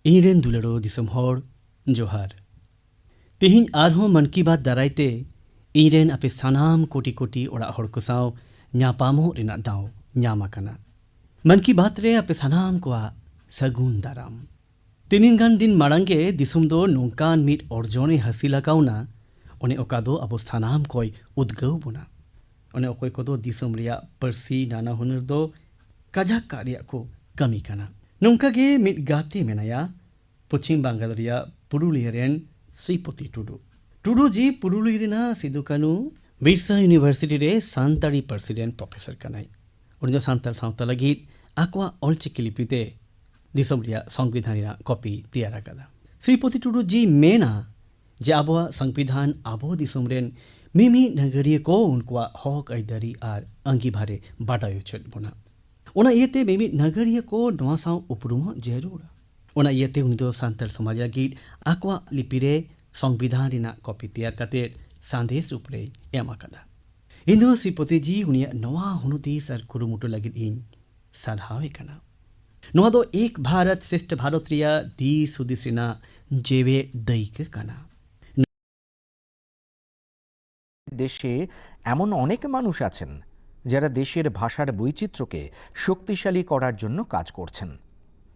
ᱤᱧᱨᱮᱱ ᱫᱩᱞᱟᱹᱲᱚ ᱫᱤᱥᱚᱢ ᱦᱚᱲ ᱡᱚᱦᱟᱨ। ᱛᱮᱦᱮᱧ ᱟᱨᱦᱚᱸ ᱢᱚᱱ ᱠᱤ ᱵᱟᱛ ᱫᱟᱨᱟᱭᱛᱮ ᱤᱧᱨᱮᱱ ᱟᱯᱮ ᱥᱟᱱᱟᱢ ᱠᱳᱴᱤ ᱠᱳᱴᱤ ᱚᱲᱟᱜ ᱦᱚᱲ ᱠᱚ ᱥᱟᱶ ᱧᱟᱯᱟᱢᱚᱜ ᱨᱮᱱᱟᱜ ᱫᱟᱣ ᱧᱟᱢ ᱟᱠᱟᱱᱟ। ᱢᱚᱱ ᱠᱤ ᱵᱟᱛ ᱨᱮ ᱟᱯᱮ ᱥᱟᱱᱟᱢ ᱠᱚᱣᱟᱜ ᱥᱟᱹᱜᱩᱱ ᱫᱟᱨᱟᱢ। ᱛᱤᱱᱟᱹᱜ ᱜᱟᱱ ᱫᱤᱱ ᱢᱟᱲᱟᱝ ᱜᱮ ᱫᱤᱥᱚᱢ ᱫᱚ ᱱᱚᱝᱠᱟᱱ ᱢᱤᱫ ᱚᱨᱡᱚᱱᱮ ᱦᱟᱹᱥᱤᱞ ᱟᱠᱟᱣᱱᱟ, ᱚᱱᱮ ᱚᱠᱟ ᱫᱚ ᱟᱵᱚ ᱥᱟᱱᱟᱢ ᱠᱚᱭ ᱩᱫᱽᱜᱟᱹᱣ ᱵᱚᱱᱟ। ᱚᱱᱮ ᱚᱠᱚᱭ ᱠᱚᱫᱚ ᱫᱤᱥᱚᱢ ᱨᱮᱭᱟᱜ ᱯᱟᱹᱨᱥᱤ ᱱᱟᱱᱟ ᱦᱩᱱᱟᱹᱨ ᱫᱚ ᱠᱟᱡᱟᱠ ᱠᱟᱜ ᱨᱮᱭᱟᱜ ᱠᱚ ᱠᱟᱹᱢᱤ ᱠᱟᱱᱟ। ᱱᱚᱝᱠᱟᱜᱮ ᱢᱤᱫ ᱜᱟᱛᱮ ᱢᱮᱱᱟᱭᱟ ᱯᱚᱪᱷᱤᱢ ᱵᱟᱝᱜᱟᱞ ᱨᱮᱭᱟᱜ ᱯᱩᱨᱩᱞᱤᱭᱟᱹ ᱨᱮᱱ ᱥᱨᱤᱯᱚᱛᱤ ᱴᱩᱰᱩ। ᱴᱩᱰᱩ ᱡᱤ ᱯᱩᱨᱩᱞᱤᱭᱟᱹ ᱨᱮᱱᱟᱜ ᱥᱤᱫᱩ ᱠᱟᱹᱱᱩ ᱵᱤᱨᱥᱟ ᱤᱭᱩᱱᱤᱵᱷᱟᱨᱥᱤᱴᱤ ᱨᱮ ᱥᱟᱱᱛᱟᱲᱤ ᱯᱟᱹᱨᱥᱤ ᱨᱮᱱ ᱯᱨᱚᱯᱷᱮᱥᱚᱨ ᱠᱟᱱᱟᱭ। ᱩᱱᱤ ᱫᱚ ᱥᱟᱱᱛᱟᱲ ᱥᱟᱶᱛᱟ ᱞᱟᱹᱜᱤᱫ ᱟᱠᱚᱣᱟᱜ ᱚᱞᱪᱤᱠᱤ ᱞᱤᱯᱤᱛᱮ ᱫᱤᱥᱚᱢ ᱨᱮᱭᱟᱜ ᱥᱚᱝᱵᱤᱫᱷᱟᱱ ᱨᱮᱭᱟᱜ ᱠᱚᱯᱤ ᱛᱮᱭᱟᱨ ᱟᱠᱟᱫᱟ। ᱥᱨᱤᱯᱚᱛᱤ ᱴᱩᱰᱩ ᱡᱤ ᱢᱮᱱᱟ ᱡᱮ ᱟᱵᱚᱣᱟᱜ ᱥᱚᱝᱵᱤᱫᱷᱟᱱ ᱟᱵᱚ ᱫᱤᱥᱚᱢ ᱨᱮᱱ ᱢᱤᱢᱤᱫ ᱱᱟᱜᱟᱨᱤᱭᱟᱹ ᱠᱚ ᱩᱱᱠᱩᱣᱟᱜ ᱦᱚᱠ ᱟᱹᱭᱫᱟᱹᱨᱤ ᱟᱨ ᱟᱸᱜᱤᱵᱷᱟᱨᱮ ᱵᱟᱰᱟᱭ ᱦᱚᱪᱚᱭᱮᱫ ᱵᱚᱱᱟ। ᱚᱱᱟ ᱤᱭᱟᱹᱛᱮ ᱢᱤᱢᱤᱫ ᱱᱟᱜᱟᱨᱤᱭᱟᱹ ᱠᱚ ᱱᱚᱣᱟ ᱥᱟᱶ ᱩᱯᱨᱩᱢᱚᱜ ᱡᱟᱹᱨᱩᱲᱟ। ᱚᱱᱟ ᱤᱭᱟᱹᱛᱮ ᱩᱱᱤ ᱫᱚ ᱥᱟᱱᱛᱟᱲ ᱥᱚᱢᱟᱡᱽ ᱞᱟᱹᱜᱤᱫ ᱟᱠᱚᱣᱟᱜ ᱞᱤᱯᱤᱨᱮ ᱥᱚᱝᱵᱤᱫᱷᱟᱱ ᱨᱮᱱᱟᱜ ᱠᱚᱯᱤ ᱛᱮᱭᱟᱨ ᱠᱟᱛᱮ ᱥᱟᱸᱫᱮᱥ ᱨᱩᱯᱨᱮ ᱮᱢ ᱟᱠᱟᱫᱟ। ᱤᱧ ᱫᱚ ᱥᱨᱤᱯᱚᱛᱤ ᱡᱤ ᱩᱱᱤᱭᱟᱜ ᱱᱚᱣᱟ ᱦᱩᱱᱩᱫᱤᱥ ᱟᱨ ᱠᱩᱨᱩᱢᱩᱴᱩ ᱞᱟᱹᱜᱤᱫ ᱤᱧ ᱥᱟᱨᱦᱟᱣᱮ ᱠᱟᱱᱟ। ᱱᱚᱣᱟ ᱫᱚ ᱮᱠ ᱵᱷᱟᱨᱚᱛ ᱥᱨᱮᱥᱴᱷ ᱵᱷᱟᱨᱚᱛ ᱨᱮᱭᱟᱜ ᱫᱤᱥ ᱦᱩᱫᱤᱥ ᱨᱮᱱᱟᱜ ᱡᱮᱣᱮᱫ ᱫᱟᱹᱭᱠᱟᱹ ᱠᱟᱱᱟ। দেশে এমন অনেক মানুষ আছেন যারা দেশের ভাষার বৈচিত্র্যকে শক্তিশালী করার জন্য কাজ করছেন।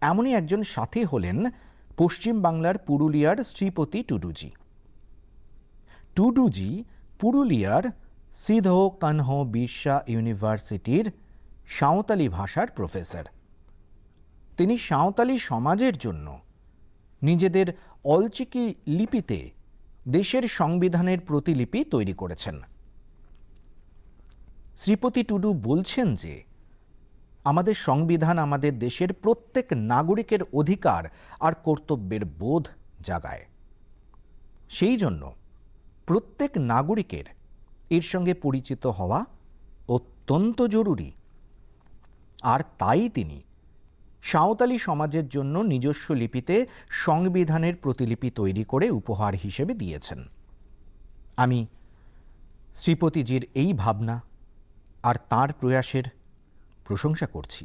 এমনই একজন সাথী হলেন পশ্চিম বাংলার পুরুলিয়ার শ্রীপতি টুডুজি। টুডুজি পুরুলিয়ার সিধো কানহো বিরসা ইউনিভার্সিটির সাঁওতালি ভাষার প্রফেসর। তিনি সাঁওতালি সমাজের জন্য নিজেদের অলচিকি লিপিতে দেশের সংবিধানের প্রতিলিপি তৈরি করেছেন। শ্রীপতি টুডু বলছেন যে আমাদের সংবিধান আমাদের দেশের প্রত্যেক নাগরিকের অধিকার আর কর্তব্যের বোধ জাগায়। সেই জন্য প্রত্যেক নাগরিকের এর সঙ্গে পরিচিত হওয়া অত্যন্ত জরুরি। আর তাই তিনি সাঁওতালি সমাজের জন্য নিজস্ব লিপিতে সংবিধানের প্রতিলিপি তৈরি করে উপহার হিসেবে দিয়েছেন। আমি শ্রীপতিজির এই ভাবনা আর তাঁর প্রয়াসের প্রশংসা করছি।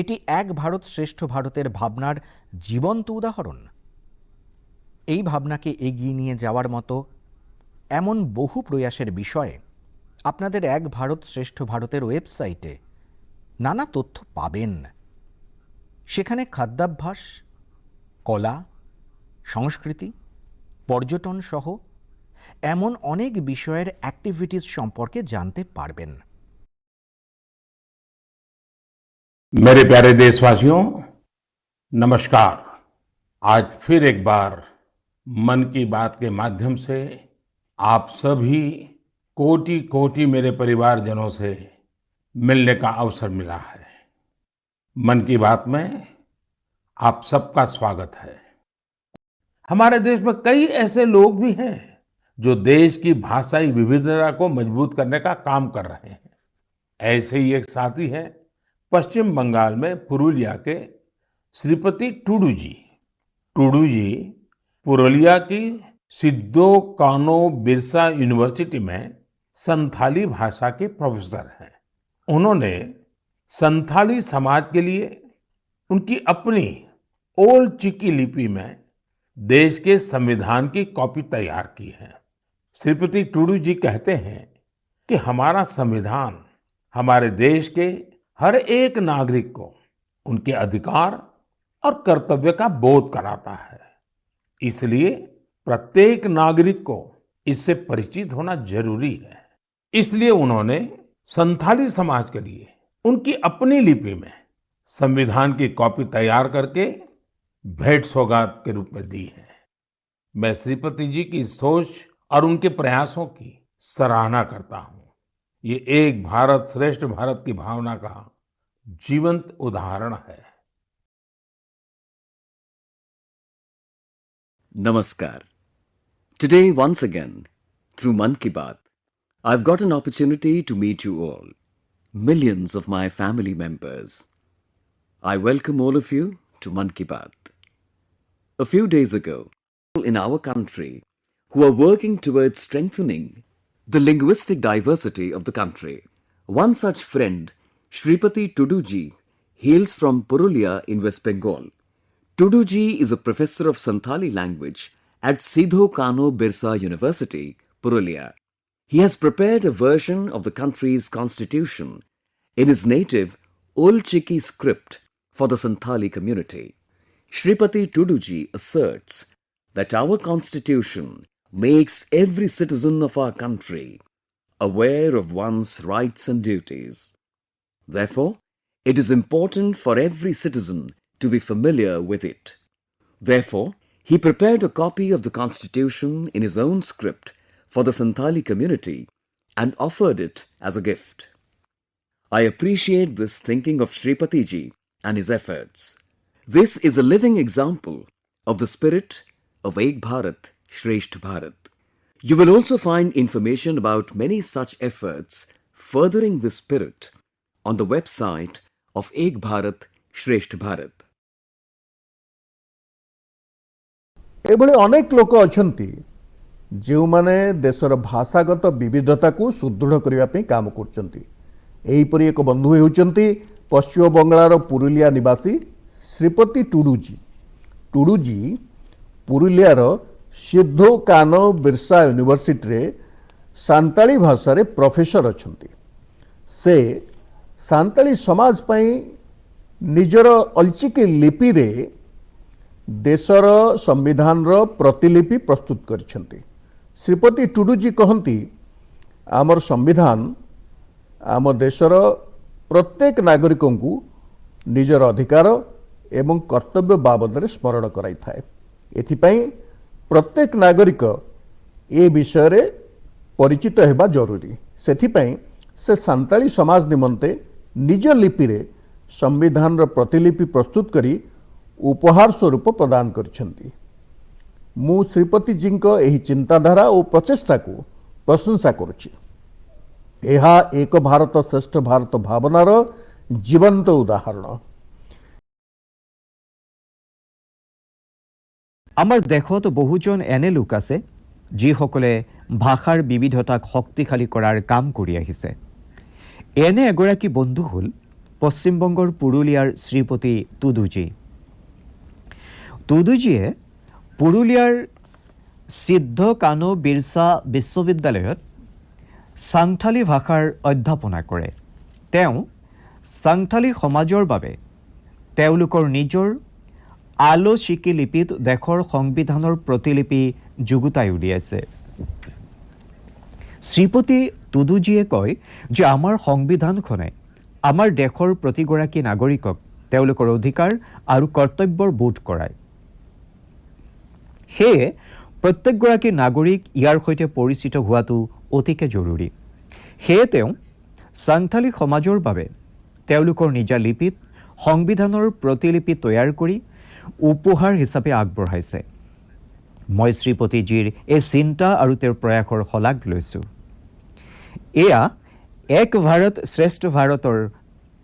এটি এক ভারত শ্রেষ্ঠ ভারতের ভাবনার জীবন্ত উদাহরণ। এই ভাবনাকে এগিয়ে নিয়ে যাওয়ার মতো এমন বহু প্রয়াসের বিষয়ে আপনাদের এক ভারত শ্রেষ্ঠ ভারতের ওয়েবসাইটে নানা তথ্য পাবেন। সেখানে খাদ্যাভ্যাস, কলা, সংস্কৃতি, পর্যটন সহ এমন অনেক বিষয়ের অ্যাক্টিভিটিস সম্পর্কে জানতে পারবেন। मेरे प्यारे देशवासियों, नमस्कार। आज फिर एक बार मन की बात के माध्यम से आप सभी कोटि कोटि मेरे परिवारजनों से मिलने का अवसर मिला है। मन की बात में आप सबका स्वागत है। हमारे देश में कई ऐसे लोग भी हैं जो देश की भाषाई विविधता को मजबूत करने का काम कर रहे हैं। ऐसे ही एक साथी है पश्चिम बंगाल में पुरुलिया के श्रीपति टुडू जी। टुडू जी पुरुलिया की सिद्धो कानो बिरसा यूनिवर्सिटी में संथाली भाषा के प्रोफेसर हैं। उन्होंने संथाली समाज के लिए उनकी अपनी ओल्ड चिकी लिपि में देश के संविधान की कॉपी तैयार की है। श्रीपति टुडू जी कहते हैं कि हमारा संविधान हमारे देश के हर एक नागरिक को उनके अधिकार और कर्तव्य का बोध कराता है। इसलिए प्रत्येक नागरिक को इससे परिचित होना जरूरी है। इसलिए उन्होंने संथाली समाज के लिए उनकी अपनी लिपि में संविधान की कॉपी तैयार करके भेंट सौगात के रूप में दी है। मैं श्रीपति जी की सोच और उनके प्रयासों की सराहना करता हूं। ये एक भारत श्रेष्ठ भारत की भावना का जीवंत उदाहरण है। Namaskar. Today, once again, through Mann Ki Baat, I've got an opportunity to meet you all, millions of my family members. I welcome all of you to Mann Ki Baat. A few days ago, in our country who are working towards strengthening the linguistic diversity of the country. One such friend, Sripati Tudu ji, hails from Purulia in West Bengal. Tudu is a professor of Santali language at Sidho Kano Birsa University, Purulia. He has prepared a version of the country's constitution in his native Ol Chiki script for the Santali community. Sripati Tudu asserts that our constitution makes every citizen of our country aware of one's rights and duties. Therefore, it is important for every citizen to be familiar with it. Therefore, he prepared a copy of the constitution in his own script for the Santali community and offered it as a gift. I appreciate this thinking of Sripati ji and his efforts. This is a living example of the spirit of Ek Bharat, Shreshtha Bharat. You will also find information about many such efforts furthering this spirit on the website of Ek Bharat, Shreshtha Bharat. एभଳି ଅନେକ ଲୋକ ଅଛନ୍ତି ଯେଉଁମାନେ ଦେଶର ଭାଷାଗତ ବିବିଧତାକୁ ସୁଦୃଢ଼ କରିବା ପାଇଁ କାମ କରୁଛନ୍ତି। ଏହିପରି ଏକ ବନ୍ଧୁ ହେଉଛନ୍ତି ପଶ୍ଚିମବଙ୍ଗଳାର ପୁରୁଲିଆ ନିବାସୀ ଶ୍ରୀପତି ଟୁଡୁଜୀ। ଟୁଡୁଜୀ ପୁରୁଲିଆର ସିଦ୍ଧୋ କାନୋ ବିର୍ସା ୟୁନିଭର୍ସିଟିରେ ସାନ୍ତାଳୀ ଭାଷାରେ ପ୍ରଫେସର ଅଛନ୍ତି। ସେ ସାନ୍ତାଳୀ ସମାଜ ପାଇଁ ନିଜର ଅଲ୍ଚିକି ଲିପିରେ देशर संविधानर प्रतिलिपि प्रस्तुत करिसेंती। श्रीपति टुडुजी कहती आमर संविधान आम देशर प्रत्येक नागरिकों को निजर अधिकार एवं कर्तव्य बाबद स्मरण कराई थाए। एथिपाई प्रत्येक नागरिक ए विषय रे परिचित हेबा जरूरी। सेथिपाई से सान्ताली समाज निमंते निज लिपि रे संविधान प्रतिलिपि प्रस्तुत करी उपहार स्वरूप प्रदान करछंती। मु श्रीपति जी एही चिंताधारा और प्रचेष्टा को प्रशंसा करुछि। एहा एक भारत श्रेष्ठ भारत भावनार जीवंत उदाहरण। आमार देशत बहुजन एने लोक आछे जिসকলে भाषार विविधताक शक्तिशाली करार काम करि आहिছে। एने एगराकी बंधु हल पश्चिमबंगर पुरुलियार श्रीपति तुदुजी। तुदुजीए पुरुलियार सिद्ध कानो बिरसा विश्वविद्यालयत सान्थाली भाषार अध्यापना करे। तेও सान्थाली समाजर बारे तेওলোকৰ নিজৰ আলোচিকি লিপিত দেশৰ সংবিধানৰ প্ৰতিলিপি যুগুতাই উলিয়াইছে। শ্ৰীপতি তুদুজীয়ে কয় যে আমাৰ সংবিধানখনে আমাৰ দেশৰ প্ৰতিগৰাকী নাগৰিকক তেওঁলোকৰ অধিকাৰ আৰু কৰ্তব্যৰ বোধ কৰায়। সেয়ে প্ৰত্যেকগৰাকী নাগৰিক ইয়াৰ সৈতে পৰিচিত হোৱাটো অতিকে জৰুৰী। সেয়ে তেওঁ সান্থালী সমাজৰ বাবে তেওঁলোকৰ নিজা লিপিত সংবিধানৰ প্ৰতিলিপি তৈয়াৰ কৰি উপহাৰ হিচাপে আগবঢ়াইছে। মই শ্ৰীপতিজীৰ এই চিন্তা আৰু তেওঁৰ প্ৰয়াসৰ শলাগ লৈছোঁ। এয়া এক ভাৰত শ্ৰেষ্ঠ ভাৰতৰ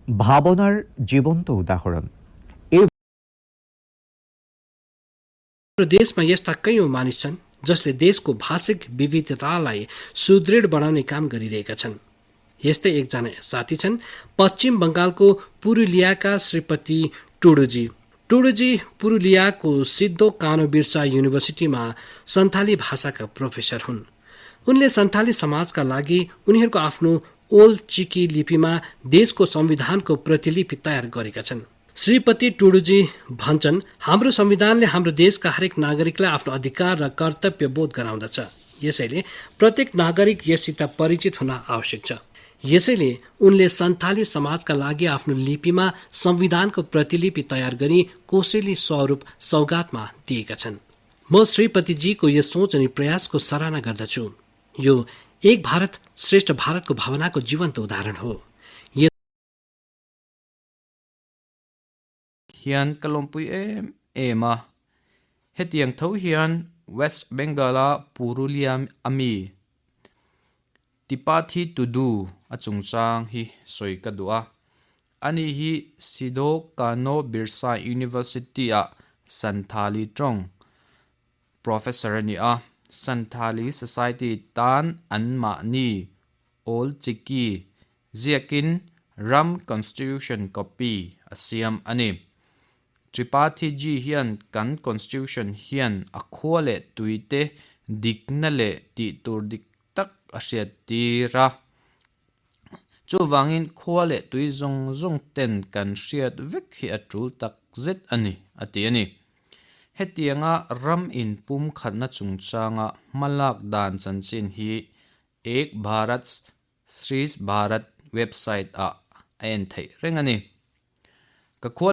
भावनार जीवंत उदाहरण। देशमा यस्ता कैयौं मानिस छन् जसले देशको भाषिक विविधतालाई सुदृढ बनाउने काम गरिरहेका छन्। यस्तै एकजना साथी छन् पश्चिम बंगालको पुरुलियाका श्रीपति टुडुजी। टुडुजी पुरुलियाको सिद्धो कानो बिर्सा युनिभर्सिटीमा सन्थाली भाषाका प्रोफेसर हुन्। उनले सन्थाली समाजका लागि उनीहरूको आफ्नो ओल चिकी लिपिमा देशको संविधानको प्रतिलिपि तयार गरेका छन्। श्रीपति टुडुजी भन्छन् हाम्रो संविधानले हाम्रो देशका हरेक नागरिकलाई आफ्नो अधिकार र कर्तव्य बोध गराउँदछ। यसैले प्रत्येक नागरिक यससित परिचित हुन आवश्यक छ। यसैले उनले सन्थाली समाजका लागि आफ्नो लिपिमा संविधानको प्रतिलिपि तयार गरी कोसेली स्वरूप सौगातमा दिएका छन्। म श्रीपतिजीको यस सोच अनि प्रयासको सराहना गर्दछु। यो एक भारत श्रेष्ठ भारतको भावनाको जीवन्त उदाहरण हो। हियान कलोम्पुई एमा हेतियंग थौ हियान वेस्ट बेंगला पुरुलिया अमी तिपाथी तुदु अचुंगचांग हि सोइकदुआ अनि हि सिदो कानो बिरसा यूनिवर्सिटी आ संथाली ट्रोंग प्रोफेसर नि आ Santali Society Tan Anma Ni Ol Chiki Ziakin Ram Constitution Copy Asiam Ani Sripati ji hian kan constitution hian a khua le tuite dikna le ti tur dik tak a hriat tira chu wangin khua le tui zong ten kan hriat vek hi a tul tak zet ani ati ani hetianga ram in pum khatna chungchanga malak dan chanchin hi ek bharat Sris Bharat website a en thei rengani ka khua